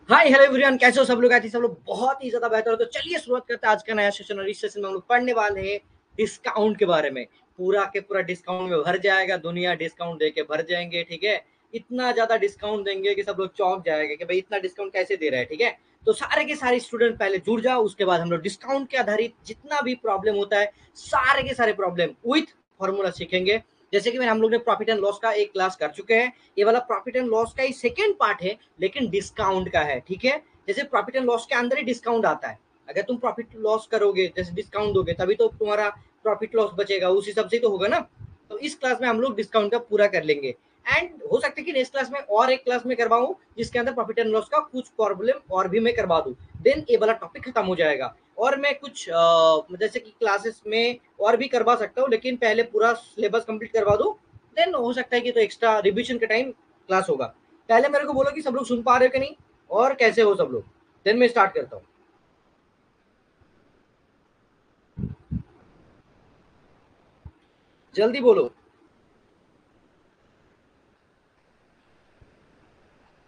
Hi hello everyone, कैसे हो सब लोग? सब लोग बहुत ही ज्यादा बेहतर हो। तो चलिए शुरुआत करते हैं आज का नया सेशन। और इस सेशन में हम लोग पढ़ने वाले हैं डिस्काउंट के बारे में। पूरा के पूरा डिस्काउंट में भर जाएगा, दुनिया डिस्काउंट दे के भर जाएंगे। ठीक है, इतना ज्यादा डिस्काउंट देंगे कि सब लोग चौंक जाएंगे कि भाई इतना डिस्काउंट कैसे दे रहा है। ठीक है, तो सारे के सारे स्टूडेंट पहले जुड़ जाओ। उसके बाद हम लोग डिस्काउंट के आधारित जितना भी प्रॉब्लम होता है, सारे के सारे प्रॉब्लम विथ फॉर्मूला सीखेंगे। जैसे कि हम लोग ने प्रॉफिट एंड लॉस का एक क्लास कर चुके हैं। ये वाला प्रॉफिट एंड लॉस का ही सेकेंड पार्ट है, लेकिन डिस्काउंट का है। ठीक है, जैसे प्रॉफिट एंड लॉस के अंदर ही डिस्काउंट आता है। अगर तुम प्रॉफिट लॉस करोगे, जैसे डिस्काउंट दोगे, तभी तो तुम्हारा प्रॉफिट लॉस बचेगा, उस हिसाब से तो होगा ना। तो इस क्लास में हम लोग डिस्काउंट का पूरा कर लेंगे। एंड हो सकता है कि नेक्स्ट क्लास में और एक क्लास में करवाऊं जिसके अंदर प्रॉफिट एंड लॉस का कुछ प्रॉब्लम और भी मैं करवा दूं। देन ये वाला टॉपिक खत्म हो जाएगा। और मैं कुछ जैसे कि क्लासेस में और भी करवा सकता हूँ, लेकिन पहले पूरा सिलेबस कंप्लीट करवा दूं। देन हो सकता है कि तो एक्स्ट्रा रिविजन के टाइम क्लास होगा। पहले मेरे को बोलो कि सब लोग सुन पा रहे हो कि नहीं, और कैसे हो सब लोग। देन मैं स्टार्ट करता हूँ। जल्दी बोलो।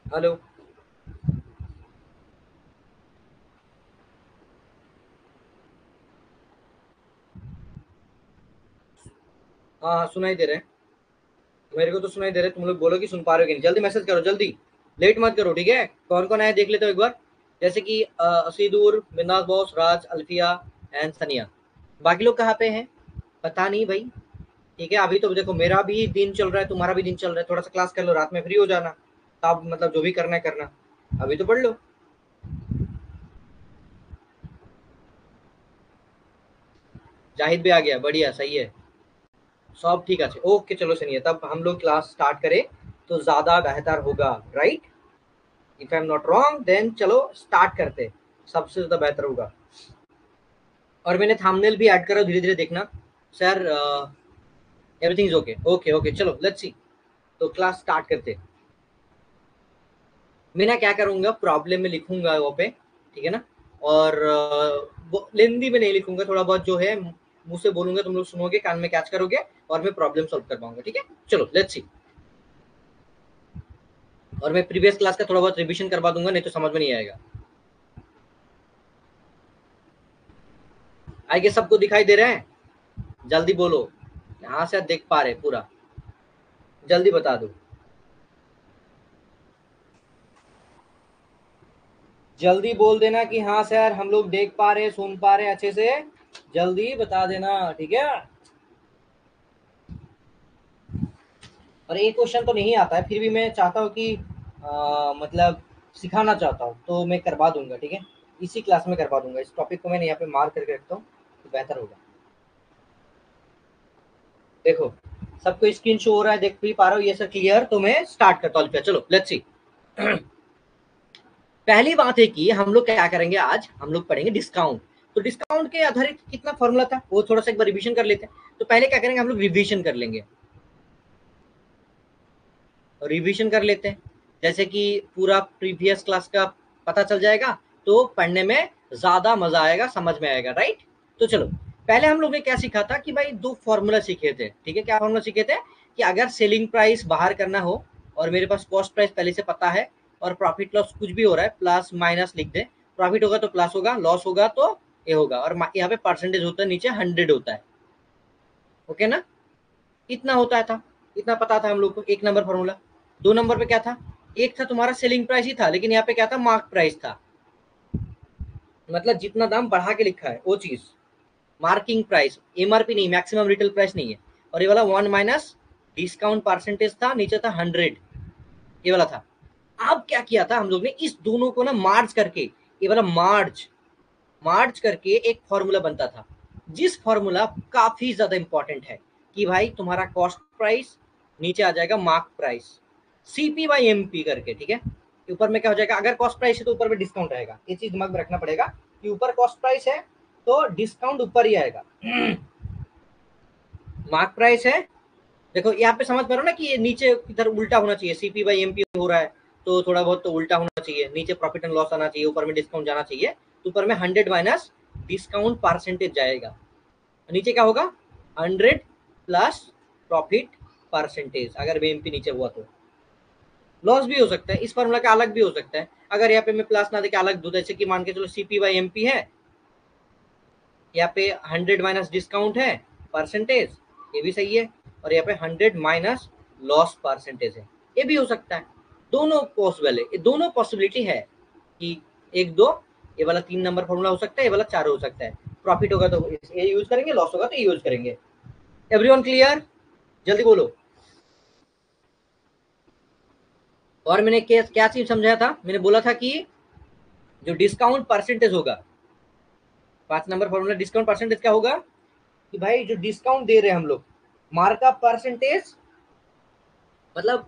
हेलो। हाँ हाँ, सुनाई दे रहे हैं। मेरे को तो सुनाई दे रहे हैं। तुम लोग बोलो कि सुन पा रहे हो कि नहीं। जल्दी मैसेज करो, जल्दी। लेट मत करो, ठीक है। कौन कौन आया देख लेते हो एक बार। जैसे कि असीदूर, बिंदास बॉस, राज, अल्फिया एंड सनिया। बाकी लोग कहाँ पे हैं पता नहीं भाई। ठीक है, अभी तो देखो मेरा भी दिन चल रहा है, तुम्हारा भी दिन चल रहा है। थोड़ा सा क्लास कर लो, रात में फ्री हो जाना। तब मतलब जो भी करना है करना, अभी तो पढ़ लो। जाहिद भी आ गया, बढ़िया, सही है। सब ठीक है, ओके। चलो सुनिए, तब हम लोग क्लास स्टार्ट करें तो ज्यादा बेहतर होगा, right. If I am not wrong, then चलो स्टार्ट करते। सबसे ज्यादा बेहतर होगा। और मैंने थंबनेल भी ऐड करा, धीरे धीरे देखना। Sir, everything is okay. Okay okay, चलो लेट्स सी। तो क्लास स्टार्ट करते। मैं ना क्या करूंगा, प्रॉब्लम में लिखूंगा वो पे, ठीक है ना। और वो लेंदी में नहीं लिखूंगा, थोड़ा बहुत जो है मुंह से बोलूंगा, तुम लोग सुनोगे, कान में कैच करोगे, और मैं प्रॉब्लम सॉल्व कर पाऊंगा। ठीक है, चलो लेट्स सी। और मैं प्रीवियस क्लास का थोड़ा बहुत रिविजन करवा दूंगा, नहीं तो समझ में नहीं आएगा। आगे सबको दिखाई दे रहे हैं? जल्दी बोलो। यहाँ से देख पा रहे पूरा, जल्दी बता दो। जल्दी बोल देना कि हाँ सर, हम लोग देख पा रहे, सुन पा रहे अच्छे से। जल्दी बता देना, ठीक है। और एक क्वेश्चन तो नहीं आता है, फिर भी मैं चाहता हूँ कि मतलब सिखाना चाहता हूँ, तो मैं करवा दूंगा, ठीक है। इसी क्लास में करवा दूंगा। इस टॉपिक को मैंने यहाँ पे मार्क करके रखता हूँ, तो बेहतर होगा। देखो, सबको स्क्रीन शो हो रहा है, देख भी पा रहा हूँ ये सब क्लियर। तो मैं स्टार्ट करता हूँ। चलो लेट्स सी। पहली बात है कि हम लोग क्या करेंगे, आज हम लोग पढ़ेंगे डिस्काउंट। तो डिस्काउंट के आधारित कितना फॉर्मूला था वो थोड़ा सा एक बार रिवीजन कर लेते हैं। तो पहले क्या करेंगे, हम लोग रिवीजन कर लेंगे। रिवीजन कर लेते हैं, जैसे कि पूरा प्रीवियस क्लास का पता चल जाएगा, तो पढ़ने में ज्यादा मजा आएगा, समझ में आएगा, राइट। तो चलो, पहले हम लोग ने क्या सीखा था कि भाई दो फॉर्मूला सीखे थे। ठीक है, क्या फॉर्मूला सीखे थे कि अगर सेलिंग प्राइस बाहर करना हो और मेरे पास कॉस्ट प्राइस पहले से पता है, और प्रॉफिट लॉस कुछ भी हो रहा है, प्लस माइनस लिख दे। प्रॉफिट होगा तो प्लस होगा, लॉस होगा तो ये होगा। और यहाँ पे परसेंटेज होता है, नीचे 100 होता है। ओके ना। इतना होता था, इतना पता था हम लोग को, एक नंबर फॉर्मूला। दो नंबर पे क्या था, एक था तुम्हारा सेलिंग प्राइस ही था, लेकिन यहाँ पे क्या था, मार्क प्राइस था। मतलब जितना दाम बढ़ा के लिखा है वो चीज, मार्किंग प्राइस, एमआरपी नहीं, मैक्सिमम रिटेल प्राइस नहीं है। और ये वाला 1 - डिस्काउंट परसेंटेज था, नीचे था 100, ये वाला था। अब क्या किया था हम लोग ने, इस दोनों को ना मार्च करके, ये वाला मार्च मार्च करके एक फॉर्मूला बनता था, जिस फॉर्मूला काफी ज्यादा इंपॉर्टेंट है। कि भाई तुम्हारा कॉस्ट प्राइस नीचे आ जाएगा mark price, CP by MP करके, ठीक है। ऊपर में क्या हो जाएगा, अगर कॉस्ट प्राइस है तो ऊपर में डिस्काउंट आएगा। ये चीज दिमाग में रखना पड़ेगा कि ऊपर कॉस्ट प्राइस है तो डिस्काउंट ऊपर ही आएगा। मार्क प्राइस है, देखो यहाँ पे समझ पा रहे हो ना कि ये नीचे इधर उल्टा होना चाहिए, सीपी बाई एमपी हो रहा है, तो थोड़ा बहुत तो उल्टा होना चाहिए। नीचे प्रॉफिट एंड लॉस आना चाहिए, ऊपर में डिस्काउंट जाना चाहिए। तो ऊपर में 100 माइनस डिस्काउंट परसेंटेज जाएगा, नीचे क्या होगा, 100 प्लस प्रॉफिट परसेंटेज। अगर एमपी नीचे हुआ तो लॉस भी हो सकता है, इस फॉर्मूला का अलग भी हो सकता है। अगर यहाँ पे मैं प्लस ना देके अलग दूं, जैसे कि मान के चलो CP बाई MP है, यहाँ पे 100 माइनस डिस्काउंट है परसेंटेज, ये भी सही है, और यहाँ पे 100 माइनस लॉस परसेंटेज है, ये भी हो सकता है। दोनों पॉसिबल है, ये दोनों पॉसिबिलिटी है कि 1 2, ये वाला 3 नंबर फॉर्मूला हो सकता है, ये वाला 4 हो सकता है। प्रॉफिट होगा तो ये यूज करेंगे, लॉस होगा तो ये यूज करेंगे। Everyone clear? जल्दी बोलो। और मैंने क्या चीज समझाया था? मैंने बोला था कि जो डिस्काउंट परसेंटेज होगा, 5 नंबर फॉर्मूला डिस्काउंट परसेंटेज क्या होगा कि भाई जो डिस्काउंट दे रहे हैं हम लोग, मार्कअप परसेंटेज मतलब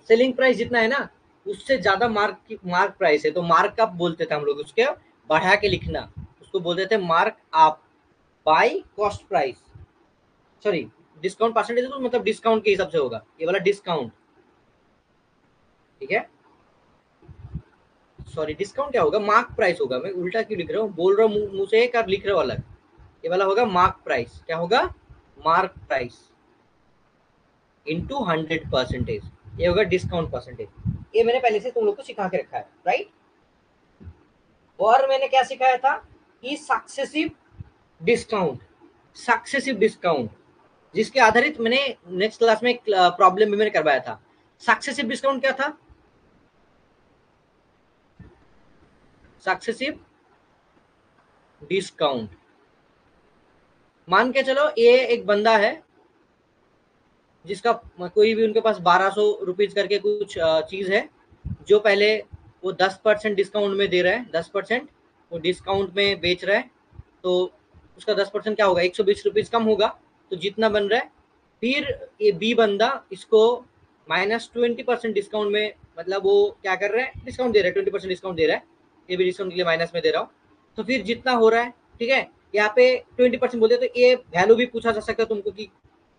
सेलिंग प्राइस जितना है ना, उससे ज्यादा मार्क प्राइस है तो मार्कअप बोलते थे हम लोग, उसके बढ़ा के लिखना उसको बोलते थे mark up by cost price, sorry discount percentage तो मतलब डिस्काउंट के हिसाब से होगा, ये वाला डिस्काउंट, ठीक है। सॉरी डिस्काउंट क्या होगा, मार्क प्राइस होगा, मैं उल्टा क्यों लिख रहा हूँ, बोल रहा हूँ मुंह से एक और लिख रहा हूँ अलग। ये वाला होगा मार्क प्राइस, क्या होगा, मार्क प्राइस इंटू 100%, ये होगा डिस्काउंट परसेंटेज। ये मैंने पहले से तुम लोग को सिखा के रखा है, राइट। और मैंने क्या सिखाया था कि सक्सेसिव डिस्काउंट, सक्सेसिव डिस्काउंट, जिसके आधारित मैंने नेक्स्ट क्लास में प्रॉब्लम भी मैंने करवाया था। सक्सेसिव डिस्काउंट क्या था, सक्सेसिव डिस्काउंट, मान के चलो ये एक बंदा है जिसका कोई भी उनके पास 1200 रुपीज करके कुछ चीज है, जो पहले वो 10% डिस्काउंट में दे रहा है, 10% वो डिस्काउंट में बेच रहा है, तो उसका 10% क्या होगा, 120 रुपीज कम होगा, तो जितना बन रहा है। फिर ये बी बंदा इसको -20% डिस्काउंट में, मतलब वो क्या कर रहा है, डिस्काउंट दे रहा है, 20% डिस्काउंट दे रहा है, ये भी डिस्काउंट के लिए माइनस में दे रहा हूँ, तो फिर जितना हो रहा है, ठीक है, यहाँ पे 20% बोलते तो ये वैल्यू भी पूछा जा सकता है तुमको कि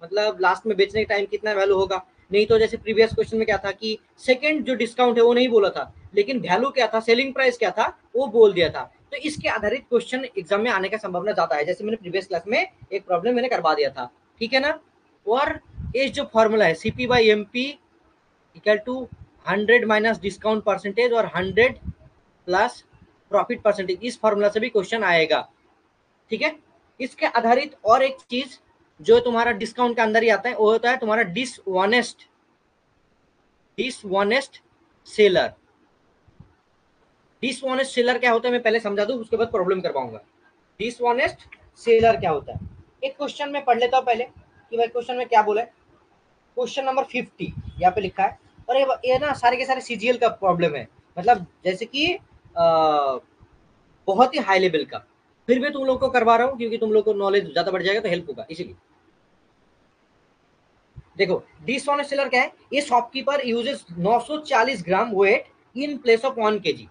मतलब लास्ट में बेचने के टाइम कितना वैल्यू होगा। नहीं तो जैसे प्रीवियस क्वेश्चन में क्या था कि सेकंड जो डिस्काउंट है वो नहीं बोला था, लेकिन वैल्यू क्या था, सेलिंग प्राइस क्या था वो बोल दिया था, तो इसके आधारित क्वेश्चन एग्जाम में आने का संभावना ज्यादा है, जैसे मैंने प्रीवियस क्लास में एक प्रॉब्लम मैंने करवा दिया था, ठीक है ना। और ये जो फॉर्मूला है CP by MP equal to 100 minus discount percentage और 100 प्लस प्रॉफिट परसेंटेज, इस फॉर्मूला से भी क्वेश्चन आएगा, ठीक है। इसके आधारित और एक चीज जो तुम्हारा डिस्काउंट के अंदर ही आता है वो होता है तुम्हारा dishonest, dishonest seller. Dishonest seller क्या होता है मैं पहले समझा दूं, उसके बाद प्रॉब्लम कर पाऊंगा। डिसऑनेस्ट सेलर क्या होता है, एक क्वेश्चन में पढ़ लेता हूं पहले कि भाई क्वेश्चन में क्या बोला है। क्वेश्चन नंबर 50 यहाँ पे लिखा है, और ये ना सारे के सारे CGL का प्रॉब्लम है, मतलब जैसे कि बहुत ही हाई लेवल का, फिर भी तुम लोग को करवा रहा हूँ क्योंकि तुम लोग को नॉलेज ज्यादा बढ़ जाएगा तो हेल्प होगा इसीलिए। देखो डिसऑनेस्ट सेलर क्या है, ये shopkeeper uses 940 gram weight in place of 1 kg,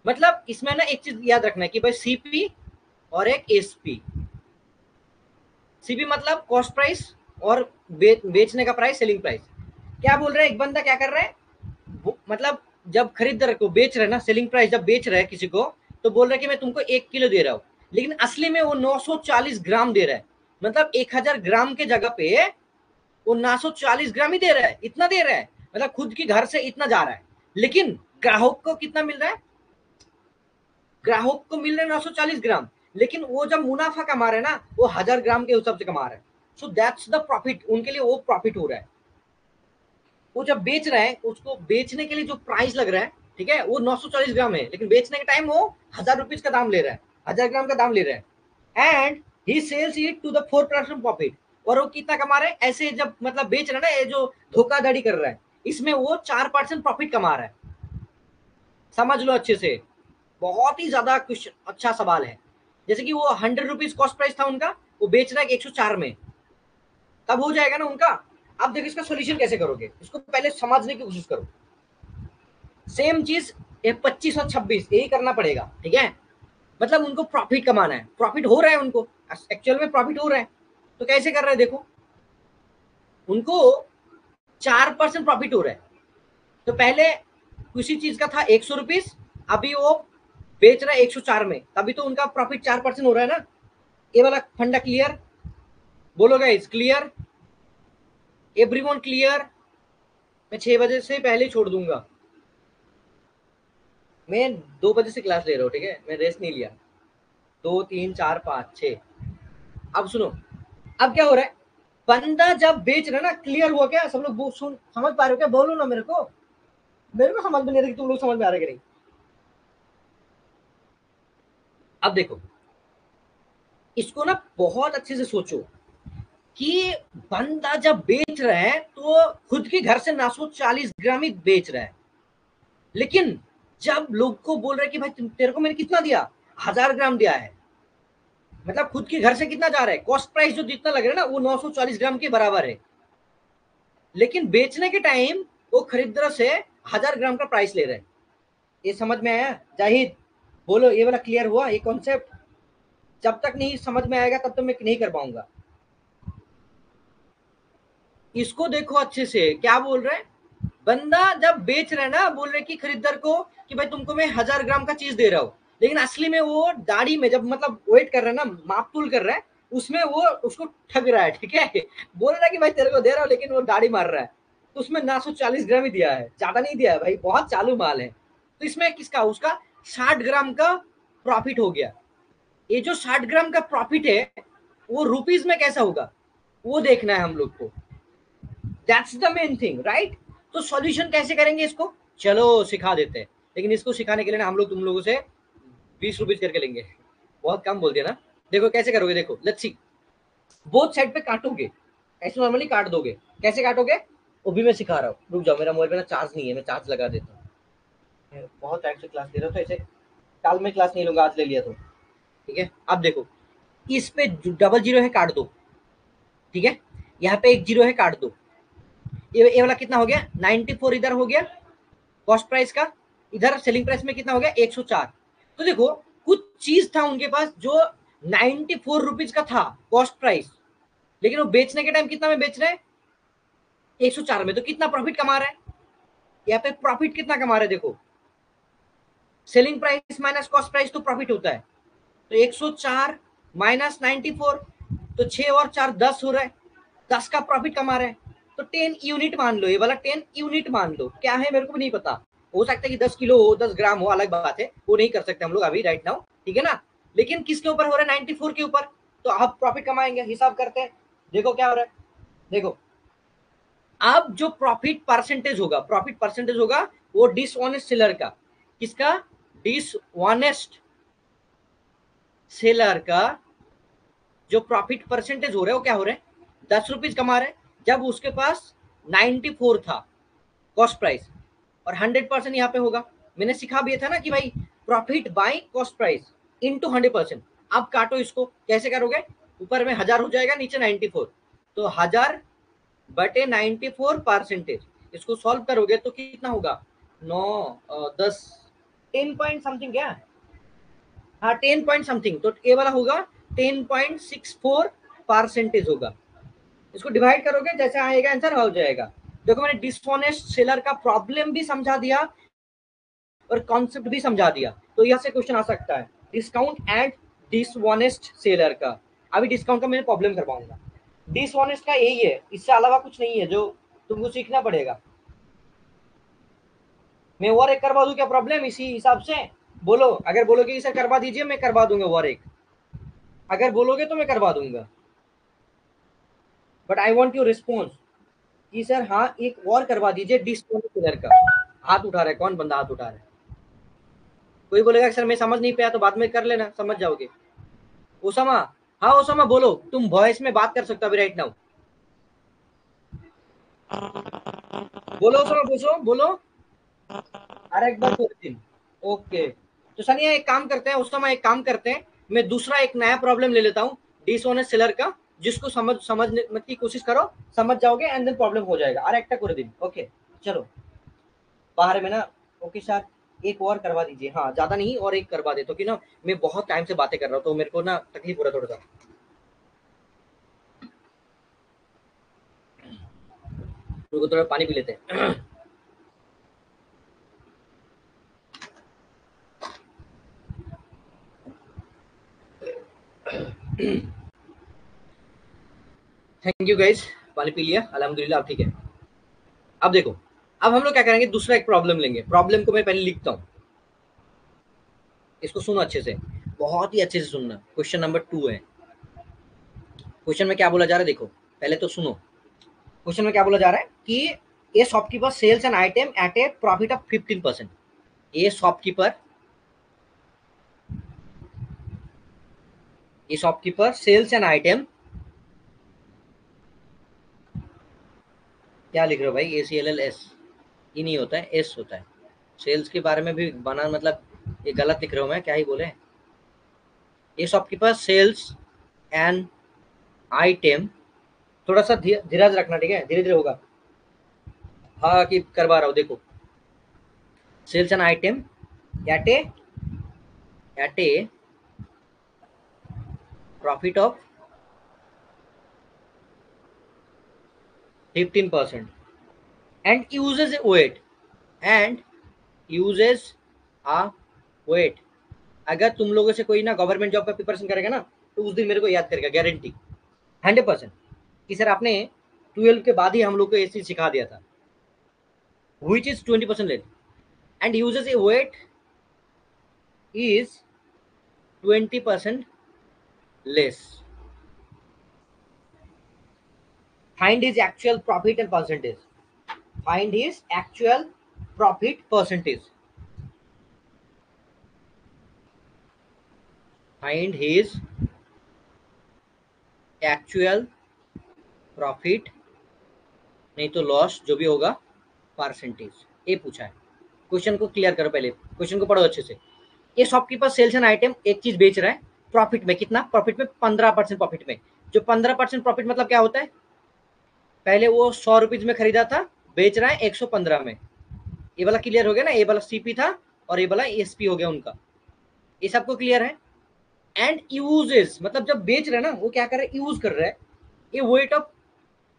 मतलब इसमें ना एक चीज याद रखना है कि भाई CP और एक SP। CP मतलब कॉस्ट प्राइस और बेचने का प्राइस, सेलिंग प्राइस। क्या बोल रहा है, एक बंदा क्या कर रहा है, मतलब जब खरीदार को बेच रहे हैं ना, सेलिंग प्राइस जब बेच रहा है किसी को, तो बोल रहा है कि मैं तुमको 1 किलो दे रहा हूँ, लेकिन असली में वो 940 ग्राम दे रहा है, मतलब 1000 ग्राम के जगह पे वो 940 ग्राम ही दे रहा है, इतना दे रहा है, मतलब खुद की घर से इतना जा रहा है, लेकिन ग्राहक को कितना मिल रहा है, ग्राहक को मिल रहा है 940 ग्राम, लेकिन वो जब मुनाफा कमा रहे हैं ना वो 1000 ग्राम के हिसाब से कमा रहे हैं, सो दैट्स द प्रॉफिट, उनके लिए वो प्रॉफिट हो रहा है। वो जब बेच रहा है उसको बेचने के लिए जो प्राइस लग रहा है, ठीक है, वो 940 ग्राम है, लेकिन बेचने के टाइम वो 1000 रुपीज का दाम ले रहा है, 1000 ग्राम का दाम ले रहा है, and he sells it to the 4% profit, और वो कितना कमा रहा है, ऐसे जब मतलब बेच रहा है ना, ये जो धोखाधड़ी कर रहा है इसमें वो 4% प्रॉफिट कमा रहा है। समझ लो अच्छे से, बहुत ही ज्यादा कुछ अच्छा सवाल है। जैसे कि वो 100 रुपीज कॉस्ट प्राइस था उनका, वो बेच रहा है 104 में, तब हो जाएगा ना उनका। अब देखो इसका सोल्यूशन कैसे करोगे, इसको पहले समझने की कोशिश करो। सेम चीज 25 और 26 यही करना पड़ेगा, ठीक है, मतलब उनको प्रॉफिट कमाना है, प्रॉफिट हो रहा है उनको, एक्चुअल में प्रॉफिट हो रहा है, तो कैसे कर रहे हैं देखो, उनको 4% प्रॉफिट हो रहा है, तो पहले किसी चीज का था 100 रुपीज, अभी वो बेच रहा है 104 में, तभी तो उनका प्रॉफिट 4% हो रहा है ना। ये वाला फंडा क्लियर, बोलो गाइस क्लियर, एवरीवन क्लियर। मैं 6 बजे से पहले छोड़ दूंगा। मैं 2 बजे से क्लास ले रहा हूँ, ठीक है, मैं रेस्ट नहीं लिया। 2 3 4 5 6। अब सुनो, अब क्या हो रहा है, बंदा जब बेच रहा है ना, क्लियर हुआ क्या, सब लोग सुन समझ पा रहे हो क्या, बोलो ना मेरे को, मेरे को समझ में नहीं आ रहा कि तुम लोग समझ में आ रहे कि नहीं। अब देखो, इसको ना बहुत अच्छे से सोचो कि बंदा जब बेच रहा है तो खुद के घर से 940 ग्राम ही बेच रहा है, लेकिन जब लोग को बोल रहा है कि भाई तेरे को मैंने कितना दिया, 1000 ग्राम दिया है, मतलब खुद के घर से कितना जा रहा है, कॉस्ट प्राइस जो जितना लग रहा है ना वो 940 ग्राम के बराबर है, लेकिन बेचने के टाइम वो खरीदार से 1000 ग्राम का प्राइस ले रहे हैं। ये समझ में आया जाहिद, बोलो ये वाला क्लियर हुआ, ये कॉन्सेप्ट जब तक नहीं समझ में आएगा तब तक मैं नहीं कर पाऊंगा। इसको देखो अच्छे से, क्या बोल रहे हैं, बंदा जब बेच रहा है ना, बोल रहे कि खरीदार को कि भाई तुमको मैं 1000 ग्राम का चीज दे रहा हूँ, लेकिन असली में वो दाढ़ी में जब मतलब वेट कर रहा है ना, माप तूल कर रहा है, उसमें वो उसको ठग रहा है, ठीक है, बोल रहा है कि भाई तेरे को दे रहा हूँ, लेकिन वो दाढ़ी मार रहा है, तो उसमें 940 ग्राम ही दिया है, ज्यादा नहीं दिया है भाई, बहुत चालू माल है। तो इसमें किसका, उसका 60 ग्राम का प्रॉफिट हो गया। ये जो 60 ग्राम का प्रॉफिट है वो रुपीज में कैसा होगा वो देखना है हम लोग को, that's the main thing, right. तो सॉल्यूशन कैसे करेंगे इसको, चलो सिखा देते हैं, लेकिन इसको सिखाने के लिए ना हम लोग तुम लोगों से 20 रुपीज करके लेंगे। बहुत कम बोल दिया ना। देखो कैसे करोगे, देखो लेट्स सी, बोथ साइड पे काटोगे, ऐसे नॉर्मली काट दोगे, कैसे काटोगे वो भी मैं सिखा रहा हूँ, रुक जाओ, मेरा मोबाइल पे ना चार्ज नहीं है, मैं चार्ज लगा देता हूँ, बहुत टाइम से क्लास ले रहा हूँ तो ऐसे कल में क्लास नहीं लूंगा, आज ले लिया तो ठीक है। अब देखो, इस पे डबल जीरो है, काट दो, ठीक है, यहाँ पे एक जीरो है, काट दो, ये वाला कितना हो गया, 94 इधर हो गया कॉस्ट प्राइस का, इधर सेलिंग प्राइस में कितना हो गया 104। तो देखो कुछ चीज था उनके पास जो 94 रुपीज का था कॉस्ट प्राइस, लेकिन वो बेचने के टाइम कितना में बेच रहे हैं, 104 में, तो कितना प्रॉफिट कमा रहे हैं, यहाँ पे प्रॉफिट कितना कमा रहे हैं देखो, selling price minus cost price तो प्रॉफिट होता है, तो 104 माइनस 94, तो 6 और 4 10 हो रहा है, 10 का प्रॉफिट कमा रहे हैं, तो 10 यूनिट मान लो, ये वाला 10 यूनिट मान लो, क्या है मेरे को भी नहीं पता, हो सकता है कि 10 किलो हो 10 ग्राम हो, अलग बात है, वो नहीं कर सकते हम लोग अभी राइट नाउ, ठीक है ना, लेकिन किसके ऊपर हो रहा है 94 के ऊपर, तो आप प्रॉफिट कमाएंगे, हिसाब करते हैं, देखो क्या हो रहा है, देखो अब जो प्रॉफिट परसेंटेज होगा वो डिसऑनेस्ट सेलर का, किसका, डिसऑनेस्ट सेलर का जो प्रॉफिट परसेंटेज हो रहा है वो क्या हो रहा है, 10 रुपीज कमा रहे हैं, जब उसके पास 94 था कॉस्ट प्राइस, और 100% यहाँ पे होगा, मैंने सिखा भी था ना कि भाई profit by cost price into 100%। अब काटो इसको, कैसे करोगे, ऊपर में 1000 हो जाएगा, नीचे 94, तो 1000 बटे 94 परसेंटेज, इसको सॉल्व करोगे तो कितना होगा, 9 10 10 पॉइंट समथिंग, क्या, हाँ 10 पॉइंट समथिंग, तो ये वाला होगा 10.64 परसेंटेज होगा, इसको डिवाइड करोगे जैसे आएगा आंसर हो जाएगा। देखो मैंने डिसऑनेस्ट सेलर का प्रॉब्लम भी समझा दिया और कॉन्सेप्ट भी समझा दिया, तो यहाँ से क्वेश्चन आ सकता है डिस्काउंट एंड डिसऑनेस्ट सेलर का। अभी डिस्काउंट का मैं प्रॉब्लम करवाऊंगा, डिसऑनेस्ट का यही है, इससे अलावा कुछ नहीं है जो तुमको सीखना पड़ेगा। मैं और एक करवा दूं क्या प्रॉब्लम इसी हिसाब से, बोलो, अगर बोलोगे कि सर करवा दीजिए मैं करवा दूंगा और एक, अगर बोलोगे तो मैं करवा दूंगा, but I want your response कि सर हाँ एक और करवा दीजिए डिस्काउंट कलर का। हाथ उठा रहा है, कौन बंदा हाथ उठा रहा है, कोई बोलेगा सर मैं समझ नहीं पाया, तो बाद में कर लेना, समझ जाओगे। ओसामा, हाँ ओसामा बोलो, तुम वॉइस में बात कर सकते हो अभी राइट नाउ, बोलो ओसामा, पूछो बोलो, अरे एक बार दो दिन, ओके। तो सनिया एक काम करते हैं, ओसामा एक काम करते हैं, मैं दूसरा एक नया प्रॉब्लम ले लेता हूँ डिसऑनेस्ट सेलर का, जिसको समझने की कोशिश करो, समझ जाओगे एंड देन प्रॉब्लम हो जाएगा। अरे एक कर दिन, ओके चलो बाहर में ना, ओके सर एक और करवा दीजिए, हाँ ज्यादा नहीं और एक करवा दे, तो कि ना मैं बहुत टाइम से बातें कर रहा हूँ तो मेरे को ना तकलीफ हो रहा है थोड़ा सा, मेरे को थोड़ा पानी पी लेते हैं। थैंक यू गाइज, पानी पी लिया अल्हम्दुलिल्लाह, अब ठीक है। अब देखो, अब हम लोग क्या करेंगे, दूसरा एक प्रॉब्लम लेंगे, प्रॉब्लम को मैं पहले लिखता हूँ, इसको सुनो अच्छे से, बहुत ही अच्छे से सुनना। क्वेश्चन नंबर 2 है। क्वेश्चन में क्या बोला जा रहा है देखो, पहले तो सुनो। क्वेश्चन में क्या बोला जा रहा है कि a shopkeeper sells an item at a profit of 15%। A shopkeeper, a shopkeeper sells an item, क्या लिख रहे हो भाई, ACLLS ही नहीं होता है, एस होता है। सेल्स के बारे में भी बना, मतलब ये गलत लिख रहा हूँ मैं, क्या ही बोले। ये शॉपकीपर सेल्स एन आइटम, थोड़ा सा धीरज रखना, ठीक है, धीरे धीरे होगा। हाँ कि करवा रहा हूँ देखो। Sells an item at a profit of 15% and uses a weight, and uses a weight. अगर तुम लोगों से कोई ना गवर्नमेंट जॉब का प्रिपरेशन करेगा ना, तो उस दिन मेरे को याद करेगा, गारंटी 100%। कि सर आपने 12 के बाद ही हम लोग को ये चीज सिखा दिया था, which is 20% less and uses a weight is 20% less. Find his actual profit and percentage. Find his actual profit percentage. Find his actual profit, नहीं तो लॉस, जो भी होगा, परसेंटेज। ये पूछा है। क्वेश्चन को क्लियर करो, पहले क्वेश्चन को पढ़ो अच्छे से। ये शॉपकीपर सेल्स एन आइटम, एक चीज बेच रहा है प्रॉफिट में, कितना प्रॉफिट में, 15% प्रॉफिट में। जो 15% प्रॉफिट मतलब क्या होता है, पहले वो 100 रुपीज में खरीदा था, बेच रहा है 115 में। ये वाला क्लियर हो गया ना, ये वाला CP था और ये वाला ESP हो गया उनका। ये सबको क्लियर है। एंड यूजेस मतलब जब बेच रहा है ना, वो क्या कर रहा है, यूज कर रहा है ये वेट ऑफ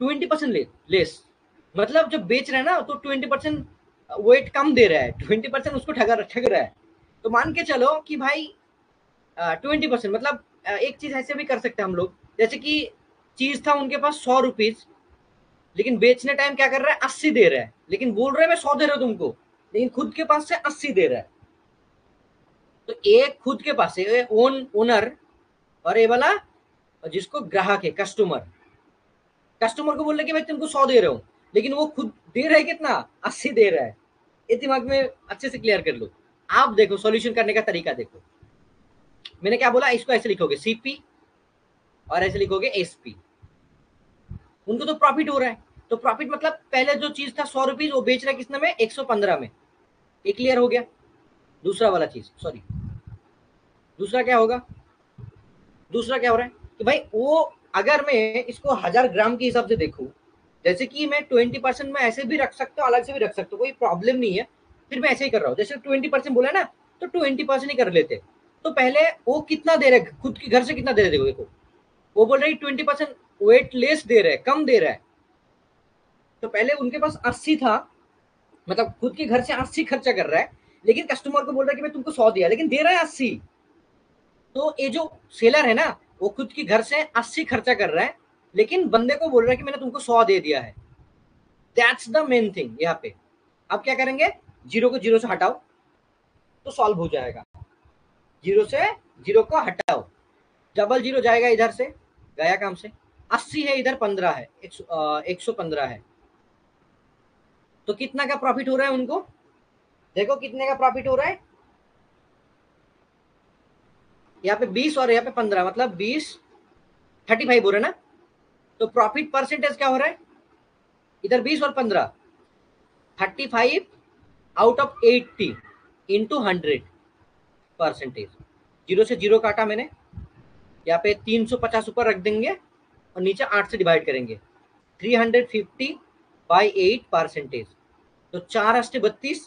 20% लेस। मतलब जब बेच रहा है ना, तो 20% वेट कम दे रहा है, 20% उसको ठग रहा है। तो मान के चलो कि भाई 20%, मतलब एक चीज ऐसे भी कर सकते हैं हम लोग, जैसे कि चीज था उनके पास 100 रुपीज, लेकिन बेचने टाइम क्या कर रहा है, 80 दे रहा है, लेकिन बोल रहे हैं मैं 100 दे रहा हूं तुमको, लेकिन खुद के पास से 80 दे रहा है। तो एक खुद के पास से ओनर, और ये वाला जिसको ग्राहक है, कस्टमर, कस्टमर को बोल रहे कि भाई तुमको 100 दे रहा हूं, लेकिन वो खुद दे रहा है कितना, 80 दे रहा है। ये दिमाग में अच्छे से क्लियर कर लो। आप देखो सॉल्यूशन करने का तरीका देखो। मैंने क्या बोला, इसको ऐसे लिखोगे CP और ऐसे लिखोगे SP। उनको तो प्रॉफिट हो रहा है, तो प्रॉफिट मतलब पहले जो चीज था 100 रुपीज, वो बेच रहा है किसने में, 115 में। ये क्लियर हो गया। दूसरा वाला चीज, सॉरी, दूसरा क्या होगा, दूसरा क्या हो रहा है कि भाई वो, अगर मैं इसको 1000 ग्राम के हिसाब से देखूं, जैसे कि मैं 20% में ऐसे भी रख सकता हूँ, अलग से भी रख सकता हूँ, कोई प्रॉब्लम नहीं है। फिर मैं ऐसे ही कर रहा हूँ, जैसे 20% बोला ना, तो 20% ही कर लेते। तो पहले वो कितना दे रहे, खुद के घर से कितना दे रहे, देखो वो बोल रही 20% वेट लेस दे रहे, कम दे रहा है। तो पहले उनके पास 80 था, मतलब खुद के घर से 80 खर्चा कर रहा है, लेकिन कस्टमर को बोल रहा है कि मैं तुमको 100 दिया, लेकिन दे रहा है 80। तो ये जो सेलर है ना, वो खुद के घर से 80 खर्चा कर रहा है, लेकिन बंदे को बोल रहा है कि मैंने तुमको 100 दे दिया है। दैट्स द मेन थिंग यहाँ पे। अब क्या करेंगे, जीरो को जीरो से हटाओ तो सॉल्व हो जाएगा। जीरो से जीरो को हटाओ, डबल जीरो जाएगा इधर से, गया काम से। 80 है इधर, 15 है, 115 है। तो कितना का प्रॉफिट हो रहा है उनको, देखो कितने का प्रॉफिट हो रहा है। यहाँ पे 20 और यहाँ पे 15, मतलब 20, 35 हो रहा है ना। तो प्रॉफिट परसेंटेज क्या हो रहा है, इधर 20 और 15, 35 आउट ऑफ 80 इंटू 100%। जीरो से जीरो काटा मैंने, यहाँ पे 350 ऊपर रख देंगे और नीचे 8 से डिवाइड करेंगे। 350 बाई 8%। तो 4 अष्टे 32,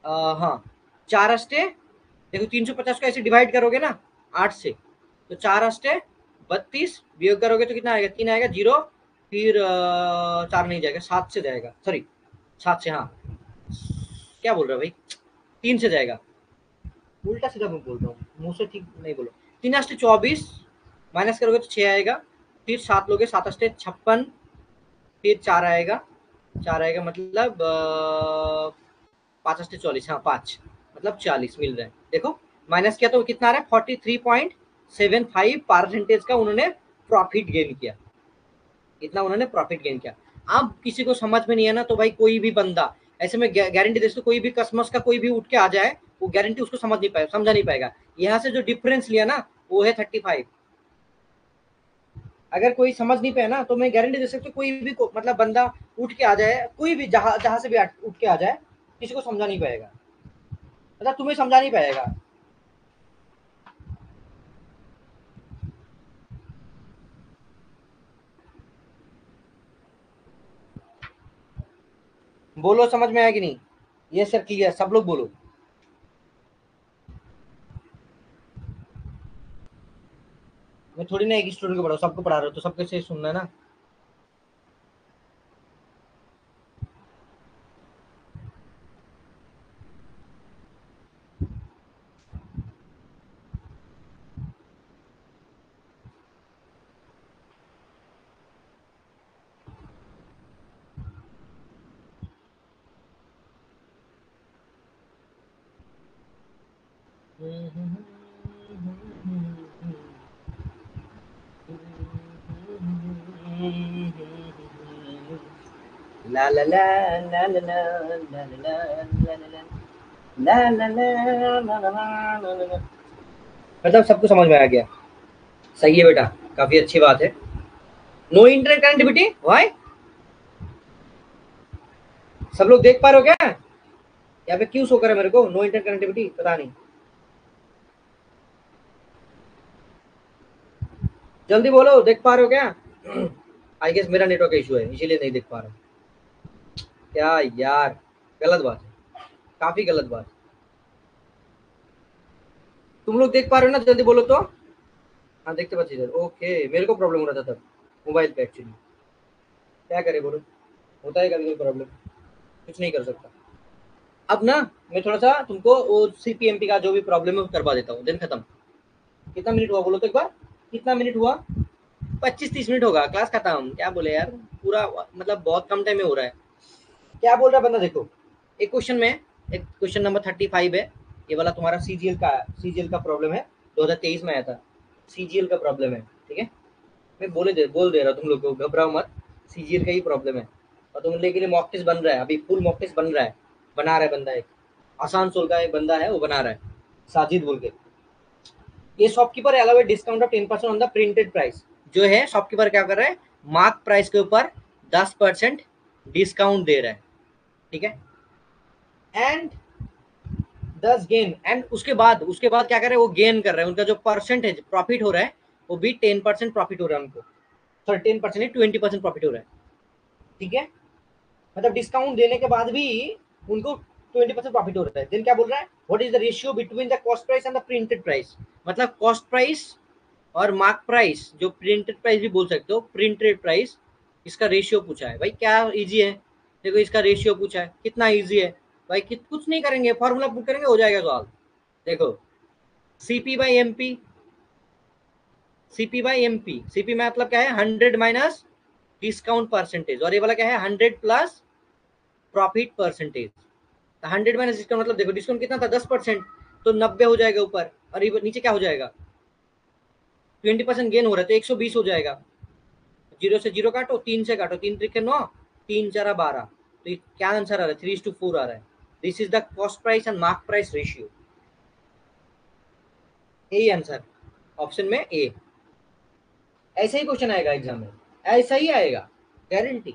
हाँ 4 अष्टे, देखो 350 को ऐसे डिवाइड करोगे ना 8 से, तो 4 अष्टे 32 वियोग करोगे तो कितना आएगा, 3 आएगा, जीरो, फिर 4 नहीं जाएगा, 7 से जाएगा, सॉरी 7 से, हाँ क्या बोल रहा है भाई, 3 से जाएगा, उल्टा सीधा मैं बोल रहा हूँ, मुंह से ठीक नहीं बोलो। 3 अष्टे 24, माइनस करोगे तो 6 आएगा, फिर 7 लोगे, 7 अष्टे 56, फिर 4 आएगा, 4 आएगा मतलब 5 अष्टे 40, हाँ 5, मतलब 40 मिल रहे हैं। देखो माइनस किया तो कितना आ रहा है, 43.75% का उन्होंने प्रॉफिट गेन किया, इतना उन्होंने प्रॉफिट गेन किया। अब किसी को समझ में नहीं है ना, तो भाई कोई भी बंदा ऐसे में गारंटी दे सकते, कोई भी कस्टमर्स का कोई भी उठ के आ जाए, वो गारंटी उसको समझ नहीं पाएगा, समझा नहीं पाएगा। यहाँ से जो डिफरेंस लिया ना वो है 35। अगर कोई समझ नहीं पाया ना, तो मैं गारंटी दे सकती हूँ कोई भी मतलब बंदा उठ के आ जाए, कोई भी जहां जहां से भी उठ के आ जाए, किसी को समझा नहीं पाएगा, मतलब तुम्हें समझा नहीं पाएगा। बोलो समझ में आया कि नहीं? ये सर क्लियर, सब लोग बोलो। मैं थोड़ी ना एक स्टूडेंट को पढ़ा सबको पढ़ा रहा हूँ, तो सबके से सुनना है ना। ला ला ला ला ला ला ला ला ला ला ला ला। मतलब सबको समझ में आ गया? सही है बेटा, काफी अच्छी बात है। No internet connectivity why? सब लोग देख पा रहे हो क्या? यहाँ पे क्यों शो कर रहा है मेरे को नो इंटरनेट कनेक्टिविटी, पता नहीं। जल्दी बोलो, देख पा रहे हो क्या? आई गेस मेरा नेटवर्क इशू है, इसीलिए नहीं देख पा रहा हूँ। क्या यार, गलत बात है, काफी गलत बात। तुम लोग देख पा रहे हो ना, जल्दी बोलो तो। हाँ देखते पाচ্ছি सर, ओके। मेरे को प्रॉब्लम हो रहा था तब मोबाइल पे एक्चुअली, क्या करे बोलो, होता है कभी कोई प्रॉब्लम, कुछ नहीं कर सकता। अब ना मैं थोड़ा सा तुमको वो सीपीएमपी का जो भी प्रॉब्लम है वो करवा देता हूँ, दिन खत्म। कितना मिनट हुआ बोलो तो एक बार, कितना मिनट हुआ? 25-30 मिनट होगा, क्लास खत्म। क्या बोले यार, पूरा मतलब बहुत कम टाइम में हो रहा है। क्या बोल रहा है बंदा, देखो एक क्वेश्चन में, एक क्वेश्चन नंबर 35 है, ये वाला तुम्हारा सीजीएल का प्रॉब्लम है, 2023 में आया था। सीजीएल का प्रॉब्लम है, ठीक है। मैं बोल दे रहा हूँ तुम लोग को, घबराओ मत। सीजीएल का ही प्रॉब्लम है, और तुम लोग के लिए मॉक टेस्ट बन रहा है, अभी फुल मॉक टेस्ट बन रहा है, बना रहा है बंदा एक, आसानसोल का एक बंदा है वो बना रहा है, साजिद बोल के। ये shopkeeper allow discount of 10% on the printed price. जो है शॉपकीपर क्या कर रहा है, मार्क प्राइस के ऊपर 10% डिस्काउंट दे रहा है, ठीक है। एंड 10 गेन, एंड उसके बाद क्या कर रहे हैं, वो गेन कर रहे हैं, उनका जो परसेंटेज प्रॉफिट हो रहा है वो भी 10% प्रॉफिट हो रहा है उनको, सॉरी 10% नहीं 20% प्रॉफिट हो रहा है, ठीक है। मतलब डिस्काउंट देने के बाद भी उनको 20% प्रॉफिट हो रहा है। देन क्या बोल रहा है, what is the ratio between the cost price and the printed price. मतलब कॉस्ट प्राइस और मार्क प्राइस, जो प्रिंटेड प्राइस भी बोल सकते हो, प्रिंटेड प्राइस, इसका रेशियो पूछा है। भाई क्या इजी है, देखो इसका रेशियो पूछा है, कितना इजी है भाई, कुछ नहीं करेंगे, फॉर्मूला पुट करेंगे हो जाएगा सवाल। देखो CP by MP, CP by MP, CP में मतलब क्या है, 100 माइनस डिस्काउंट परसेंटेज, और ये वाला क्या है, 100 plus profit percentage. 100 minus discount मतलब देखो डिस्काउंट कितना था, 10%, तो 90 हो जाएगा ऊपर, और नीचे क्या हो जाएगा, 20% गेन हो रहा है तो 120 हो जाएगा। जीरो से जीरो काटो, तीन से काटो, तीन त्रिके 9, तीन चारा 12, तो क्या आंसर आ रहा है, 3:4 आ रहा है। This is the cost price and mark price ratio, यही आंसर, ऑप्शन में ए। ऐसे ही क्वेश्चन आएगा एग्जाम में, ऐसा ही आएगा, गारंटी।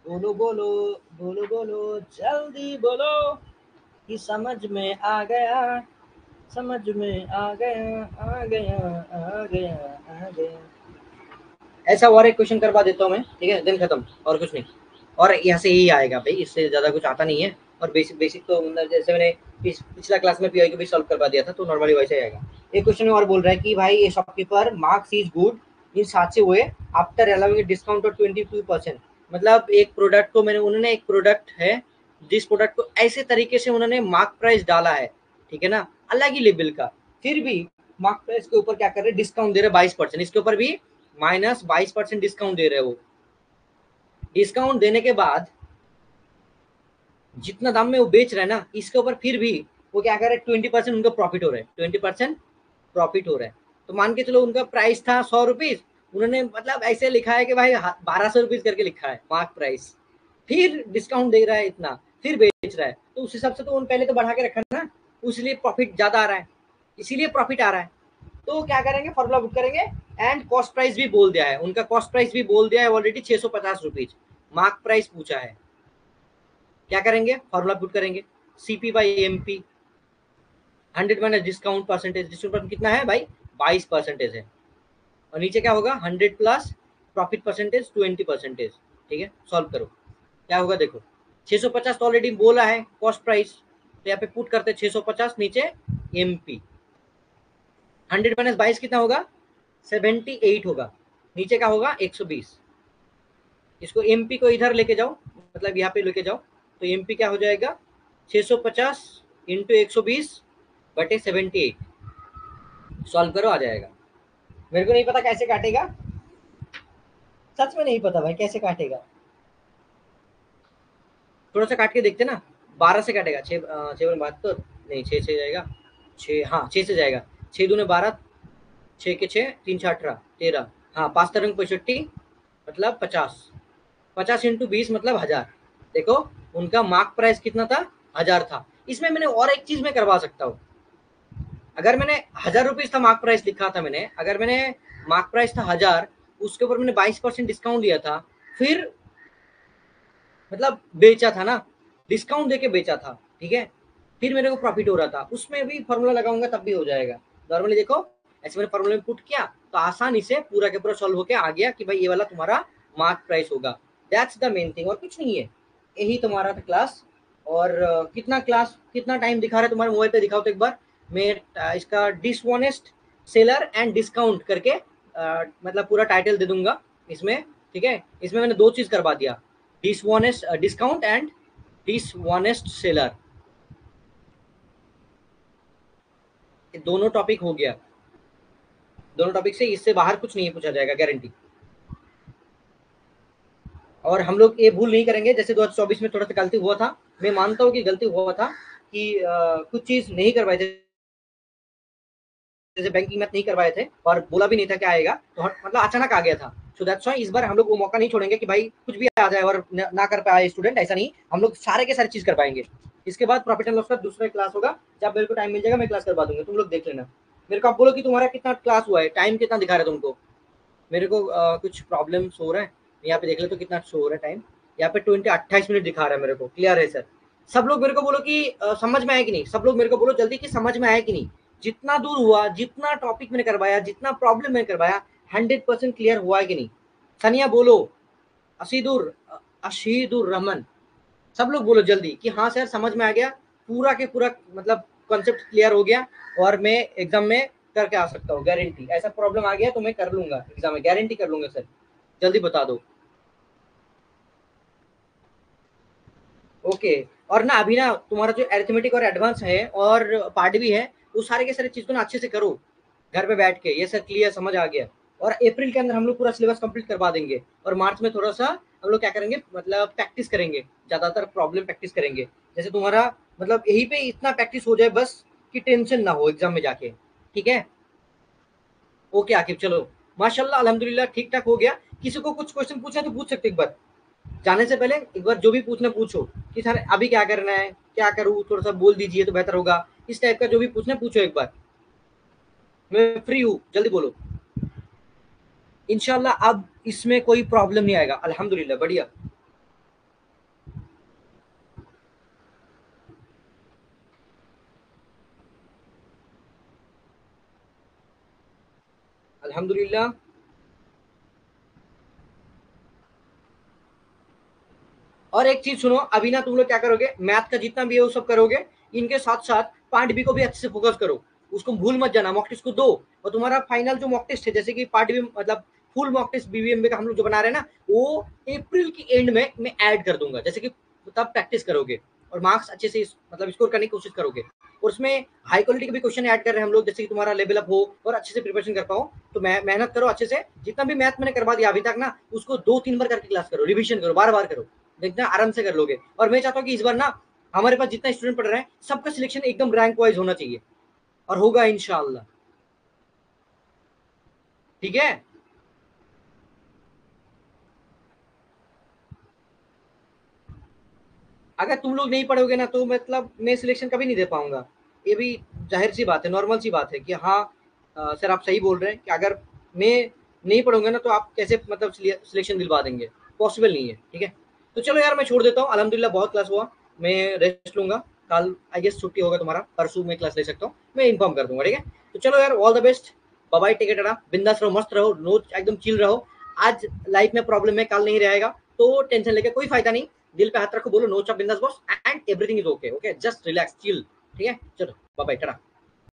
बोलो बोलो, बोलो बोलो, जल्दी बोलो कि समझ में आ गया, समझ में आ गया, आ गया, आ गया, आ गया। ऐसा और एक क्वेश्चन करवा देता हूँ मैं, ठीक है, दिन खत्म, और कुछ नहीं। और यहाँ से ही आएगा भाई, इससे ज्यादा कुछ आता नहीं है। और बेसिक बेसिक तो मतलब जैसे मैंने पिछला क्लास में पीआई को भी सॉल्व करवा दिया था, तो नॉर्मली वैसे ही आएगा। एक क्वेश्चन में और बोल रहा है कि भाई ये shopkeeper marks is good in 7 से हुए आफ्टर अलाउिंग डिस्काउंट ऑफ 22%, मतलब एक प्रोडक्ट को मैंने उन्होंने एक प्रोडक्ट है जिस प्रोडक्ट को ऐसे तरीके से उन्होंने मार्क प्राइस डाला है, ठीक है ना, अलग ही लेवल का, फिर भी मार्क प्राइस के ऊपर क्या कर रहे हैं, डिस्काउंट दे रहे 22%, इसके ऊपर भी -22% डिस्काउंट दे रहे हैं। वो डिस्काउंट देने के बाद जितना दाम में वो बेच रहा है ना, इसके ऊपर फिर भी वो क्या कर रहे हैं, 20% उनका प्रॉफिट हो रहा है, 20% प्रॉफिट हो रहा है। तो मान के चलो उनका प्राइस था 100 रुपीज, उन्होंने मतलब ऐसे लिखा है कि भाई 1200 रुपीज करके लिखा है मार्क प्राइस, फिर डिस्काउंट दे रहा है इतना, फिर बेच रहा है, तो उस हिसाब से तो उन पहले तो बढ़ा के रखा ना, इसलिए प्रॉफिट ज्यादा आ रहा है, इसीलिए प्रॉफिट आ रहा है। तो क्या करेंगे, फॉर्मूला बुक करेंगे, एंड कॉस्ट प्राइस भी बोल दिया है, उनका कॉस्ट प्राइस भी बोल दिया है ऑलरेडी 650 रुपीज, मार्क प्राइस पूछा है। क्या करेंगे, फॉर्मूला पुट करेंगे, CP by M P, 100 minus discount percentage, discount कितना है भाई, 22% है, और नीचे क्या होगा, 100 प्लस प्रॉफिट परसेंटेज 20%। ठीक है, सॉल्व करो क्या होगा, देखो 650 तो ऑलरेडी बोला है कॉस्ट प्राइस, तो यहाँ पे पुट करते 650, नीचे एम पी, 100 माइनस 22 कितना होगा, 78 होगा, नीचे का होगा 120, इसको एम पी को इधर लेके जाओ, मतलब यहाँ पे लेके जाओ, तो एम पी क्या हो जाएगा, 650 इंटू 120 बटे 78, सॉल्व करो आ जाएगा। मेरे को नहीं पता कैसे काटेगा, सच में नहीं पता भाई कैसे काटेगा, थोड़ा सा काट के देखते ना, 12 से काटेगा, 6 नहीं, 6 से जाएगा, 6, हाँ 6 से जाएगा, 6 दूने 12, 6 के 6, 3 6 18, 13, हाँ 5 तरंग 65, मतलब 50, 50 इंटू 20 मतलब 1000। देखो उनका मार्क प्राइस कितना था, 1000 था। इसमें मैंने और एक चीज में करवा सकता हूँ, अगर मैंने 1000 रुपीज था मार्क प्राइस लिखा था मैंने, अगर मैंने मार्क प्राइस था 1000, उसके ऊपर मैंने 22% डिस्काउंट दिया था, फिर मतलब बेचा था ना, डिस्काउंट देके बेचा था, ठीक है, फिर मेरे को प्रॉफिट हो रहा था, उसमें भी फॉर्मूला लगाऊंगा तब भी हो जाएगा। नॉर्मली देखो ऐसे मैंने फॉर्मूला में पुट किया तो आसानी से पूरा के पूरा सॉल्व होके आ गया कि भाई ये वाला तुम्हारा मार्क प्राइस होगा। दैट्स द मेन थिंग, और कुछ नहीं है, यही तुम्हारा था क्लास। और कितना क्लास कितना टाइम दिखा रहा है तुम्हारे मोबाइल पे, दिखाओ तो एक बार। मैं इसका डिसऑनेस्ट सेलर एंड डिस्काउंट करके मतलब पूरा टाइटल दे दूंगा इसमें, ठीक है। इसमें मैंने दो चीज करवा दिया, dishonest discount and dishonest seller, दोनों टॉपिक हो गया। दोनों टॉपिक से इससे बाहर कुछ नहीं पूछा जाएगा, गारंटी। और हम लोग ये भूल नहीं करेंगे, जैसे 2024 में थोड़ा सा गलती हुआ था, मैं मानता हूँ कि गलती हुआ था कि कुछ चीज नहीं करवाए थे, जैसे बैंकिंग मैथ नहीं करवाए थे और बोला भी नहीं था क्या आएगा, तो मतलब अचानक आ गया था। सो दैट्स व्हाई इस बार हम लोग वो मौका नहीं छोड़ेंगे कि भाई कुछ भी आ जाए और ना कर पाए स्टूडेंट, ऐसा नहीं, हम लोग सारे के सारे चीज कर पाएंगे। इसके बाद प्रॉफिट एंड लॉस का दूसरा क्लास होगा, जब मेरे को टाइम मिल जाएगा मैं क्लास करवा दूंगा, तुम लोग देख लेना। मेरे को आप बोलो कि तुम्हारा कितना क्लास हुआ है, टाइम कितना दिखा रहा है तुमको। मेरे को कुछ प्रॉब्लम हो रहा है, यहाँ पे देख ले तो कितना शो हो रहा है टाइम, यहाँ पे 28 मिनट दिखा रहा है मेरे को, क्लियर है सर। सब लोग मेरे को बोलो कि समझ में आया कि नहीं, सब लोग मेरे को बोलो जल्दी कि समझ में आया कि नहीं, जितना दूर हुआ, जितना टॉपिक मैंने करवाया, जितना प्रॉब्लम मैंने करवाया, 100% क्लियर हुआ है कि नहीं। सनिया बोलो, अशीदुर अशीदुर रहमान, सब लोग बोलो जल्दी कि हाँ सर समझ में आ गया, पूरा के पूरा मतलब कॉन्सेप्ट क्लियर हो गया, और मैं एग्जाम में करके आ सकता हूँ, गारंटी। ऐसा प्रॉब्लम आ गया तो मैं कर लूंगा एग्जाम में, गारंटी कर लूंगा सर, जल्दी बता दो। ओके। और ना अभी ना तुम्हारा जो अरिथमेटिक और एडवांस है और पार्ट भी है, वो सारे के सारे चीज को ना अच्छे से करो घर पे बैठ के, ये सर क्लियर समझ आ गया। और अप्रैल के अंदर हम लोग पूरा सिलेबस कंप्लीट करवा देंगे, और मार्च में थोड़ा सा हम लोग क्या करेंगे, मतलब प्रैक्टिस करेंगे, ज्यादातर प्रॉब्लम प्रैक्टिस करेंगे, जैसे तुम्हारा मतलब यहीं पे इतना प्रैक्टिस हो जाए बस कि टेंशन ना हो एग्जाम में जाके, ठीक है। ओके आकिब, चलो माशाल्लाह अल्हम्दुलिल्लाह ठीक ठाक हो गया। किसी को कुछ क्वेश्चन पूछना तो पूछ सकते एक बार, जाने से पहले एक बार जो भी पूछना पूछो कि सर अभी क्या करना है, क्या करूँ, थोड़ा सा बोल दीजिए तो बेहतर होगा, इस टाइप का जो भी पूछना पूछो एक बार, मैं फ्री हूँ, जल्दी बोलो। इंशाल्लाह अब इसमें कोई प्रॉब्लम नहीं आएगा, अल्हम्दुलिल्लाह बढ़िया। अल्हम्दुलिल्लाह। और एक चीज सुनो, अभी ना तुम लोग क्या करोगे, मैथ का जितना भी है वो सब करोगे, इनके साथ साथ पार्ट बी को भी अच्छे से फोकस करो, उसको भूल मत जाना, मॉक टेस्ट को दो। और तुम्हारा फाइनल जो मॉक टेस्ट है, जैसे कि पार्ट बी मतलब फुल मॉक टेस्ट बीबीएमबी का हम लोग जो बना रहे हैं ना, वो अप्रैल की एंड में मैं ऐड कर दूंगा, जैसे कि तब प्रैक्टिस करोगे और मार्क्स अच्छे से मतलब स्कोर करने की कोशिश करोगे। और उसमें हाई क्वालिटी के भी क्वेश्चन ऐड कर रहे हैं हम लोग, जैसे कि तुम्हारा लेवल अप हो और अच्छे से प्रिपरेशन कर पाओ। तो मेहनत करो अच्छे से, जितना भी मैथ मैंने करवा दिया अभी तक ना, उसको 2-3 बार करके क्लास करो, रिविजन करो, बार बार करो, देखना आराम से कर लोगे। और मैं चाहता हूँ कि इस बार ना हमारे पास जितना स्टूडेंट पढ़ रहे हैं सबका सिलेक्शन एकदम रैंक वाइज होना चाहिए, और होगा इंशाल्लाह। ठीक है। अगर तुम लोग नहीं पढ़ोगे ना तो मतलब मैं सिलेक्शन कभी नहीं दे पाऊंगा। ये भी जाहिर सी बात है, नॉर्मल सी बात है कि हाँ सर आप सही बोल रहे हैं कि अगर मैं नहीं पढ़ूंगा ना तो आप कैसे मतलब सिलेक्शन दिलवा देंगे, पॉसिबल नहीं है। ठीक है, तो चलो यार मैं छोड़ देता हूँ, अल्हम्दुलिल्लाह बहुत क्लास हुआ, मैं रेस्ट लूंगा। कल आई गेस छुट्टी होगा तुम्हारा, परसों में क्लास ले सकता हूँ, मैं इन्फॉर्म कर दूंगा। ठीक है, तो चलो यार all the best, bye bye, take tata, बिंदास रहो, मस्त रहो, नोट एकदम चिल रहो। आज लाइफ में प्रॉब्लम है, कल नहीं रहेगा, तो टेंशन लेके कोई फायदा नहीं। दिल पे हाथ रखो, बोलो नो चाप बिंदास boss and everything is okay, okay just relax chill. ठीक है, चलो बाय बाय टाटा।